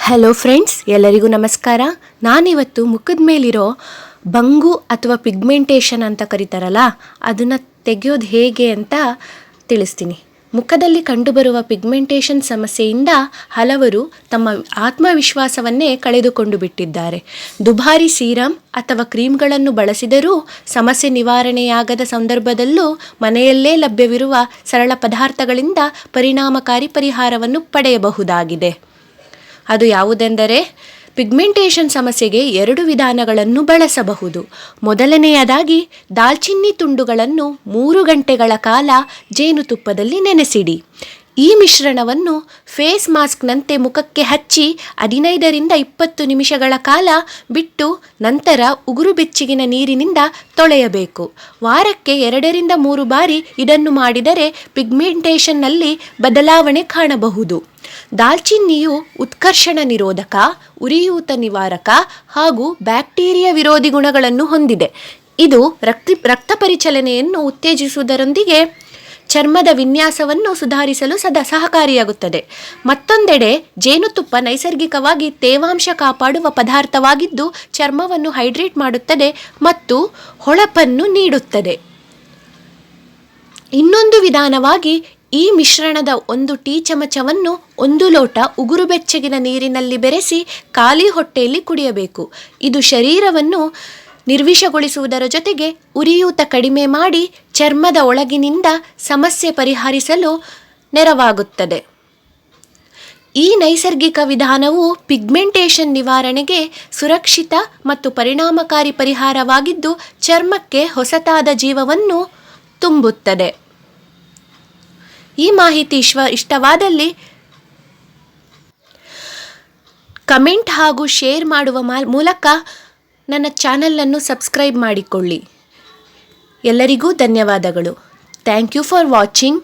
Hello friends, ಎಲ್ಲರಿಗೂ ನಮಸ್ಕಾರ. ನಾನಿವತ್ತು ಮುಖದ ಮೇಲಿರೋ ಬಂಗು ಅಥವಾ ಪಿಗ್ಮೆಂಟೇಷನ್ ಅಂತ ಕರೀತಾರಲ್ಲ, ಅದನ್ನು ತೆಗೆಯೋದು ಹೇಗೆ ಅಂತ ತಿಳಿಸ್ತೀನಿ. ಮುಖದಲ್ಲಿ ಕಂಡುಬರುವ ಪಿಗ್ಮೆಂಟೇಷನ್ ಸಮಸ್ಯೆಯಿಂದ ಹಲವರು ತಮ್ಮ ಆತ್ಮವಿಶ್ವಾಸವನ್ನೇ ಕಳೆದುಕೊಂಡು ಬಿಟ್ಟಿದ್ದಾರೆ. ದುಬಾರಿ ಸೀರಮ್ ಅಥವಾ ಕ್ರೀಮ್ಗಳನ್ನು ಬಳಸಿದರೂ ಸಮಸ್ಯೆ ನಿವಾರಣೆಯಾಗದ ಸಂದರ್ಭದಲ್ಲೂ ಮನೆಯಲ್ಲೇ ಲಭ್ಯವಿರುವ ಸರಳ ಪದಾರ್ಥಗಳಿಂದ ಪರಿಣಾಮಕಾರಿ ಪರಿಹಾರವನ್ನು ಪಡೆಯಬಹುದಾಗಿದೆ. ಅದು ಯಾವುದೆಂದರೆ, ಪಿಗ್ಮೆಂಟೇಷನ್ ಸಮಸ್ಯೆಗೆ 2 ವಿಧಾನಗಳನ್ನು ಬಳಸಬಹುದು. ಮೊದಲನೆಯದಾಗಿ ದಾಲ್ಚಿನ್ನಿ ತುಂಡುಗಳನ್ನು 3 ಗಂಟೆಗಳ ಕಾಲ ಜೇನುತುಪ್ಪದಲ್ಲಿ ನೆನೆಸಿಡಿ. ಈ ಮಿಶ್ರಣವನ್ನು ಫೇಸ್ ಮಾಸ್ಕ್ನಂತೆ ಮುಖಕ್ಕೆ ಹಚ್ಚಿ 15ರಿಂದ 20 ನಿಮಿಷಗಳ ಕಾಲ ಬಿಟ್ಟು ನಂತರ ಉಗುರು ಬೆಚ್ಚಗಿನ ನೀರಿನಿಂದ ತೊಳೆಯಬೇಕು. ವಾರಕ್ಕೆ 2ರಿಂದ 3 ಬಾರಿ ಇದನ್ನು ಮಾಡಿದರೆ ಪಿಗ್ಮೆಂಟೇಷನ್ನಲ್ಲಿ ಬದಲಾವಣೆ ಕಾಣಬಹುದು. ದಾಲ್ಚಿನ್ನಿಯು ಉತ್ಕರ್ಷಣ ನಿರೋಧಕ, ಉರಿಯೂತ ನಿವಾರಕ ಹಾಗೂ ಬ್ಯಾಕ್ಟೀರಿಯಾ ವಿರೋಧಿ ಗುಣಗಳನ್ನು ಹೊಂದಿದೆ. ಇದು ರಕ್ತ ಪರಿಚಲನೆಯನ್ನು ಉತ್ತೇಜಿಸುವುದರೊಂದಿಗೆ ಚರ್ಮದ ವಿನ್ಯಾಸವನ್ನು ಸುಧಾರಿಸಲು ಸಹಕಾರಿಯಾಗುತ್ತದೆ. ಮತ್ತೊಂದೆಡೆ ಜೇನುತುಪ್ಪ ನೈಸರ್ಗಿಕವಾಗಿ ತೇವಾಂಶ ಕಾಪಾಡುವ ಪದಾರ್ಥವಾಗಿದ್ದು ಚರ್ಮವನ್ನು ಹೈಡ್ರೇಟ್ ಮಾಡುತ್ತದೆ ಮತ್ತು ಹೊಳಪನ್ನು ನೀಡುತ್ತದೆ. ಇನ್ನೊಂದು ವಿಧಾನವಾಗಿ ಈ ಮಿಶ್ರಣದ 1 ಟೀ ಚಮಚವನ್ನು 1 ಲೋಟ ಉಗುರು ಬೆಚ್ಚಗಿನ ನೀರಿನಲ್ಲಿ ಬೆರೆಸಿ ಖಾಲಿ ಹೊಟ್ಟೆಯಲ್ಲಿ ಕುಡಿಯಬೇಕು. ಇದು ಶರೀರವನ್ನು ನಿರ್ವಿಷಗೊಳಿಸುವುದರ ಜೊತೆಗೆ ಉರಿಯೂತ ಕಡಿಮೆ ಮಾಡಿ ಚರ್ಮದ ಒಳಗಿನಿಂದ ಸಮಸ್ಯೆ ಪರಿಹರಿಸಲು ನೆರವಾಗುತ್ತದೆ. ಈ ನೈಸರ್ಗಿಕ ವಿಧಾನವು ಪಿಗ್ಮೆಂಟೇಷನ್ ನಿವಾರಣೆಗೆ ಸುರಕ್ಷಿತ ಮತ್ತು ಪರಿಣಾಮಕಾರಿ ಪರಿಹಾರವಾಗಿದ್ದು ಚರ್ಮಕ್ಕೆ ಹೊಸತಾದ ಜೀವವನ್ನು ತುಂಬುತ್ತದೆ. ಈ ಮಾಹಿತಿ ಇಷ್ಟವಾದಲ್ಲಿ ಕಮೆಂಟ್ ಹಾಗೂ ಶೇರ್ ಮಾಡುವ ಮೂಲಕ ನನ್ನ ಚಾನಲನ್ನು ಸಬ್ಸ್ಕ್ರೈಬ್ ಮಾಡಿಕೊಳ್ಳಿ. ಎಲ್ಲರಿಗೂ ಧನ್ಯವಾದಗಳು. Thank you for watching.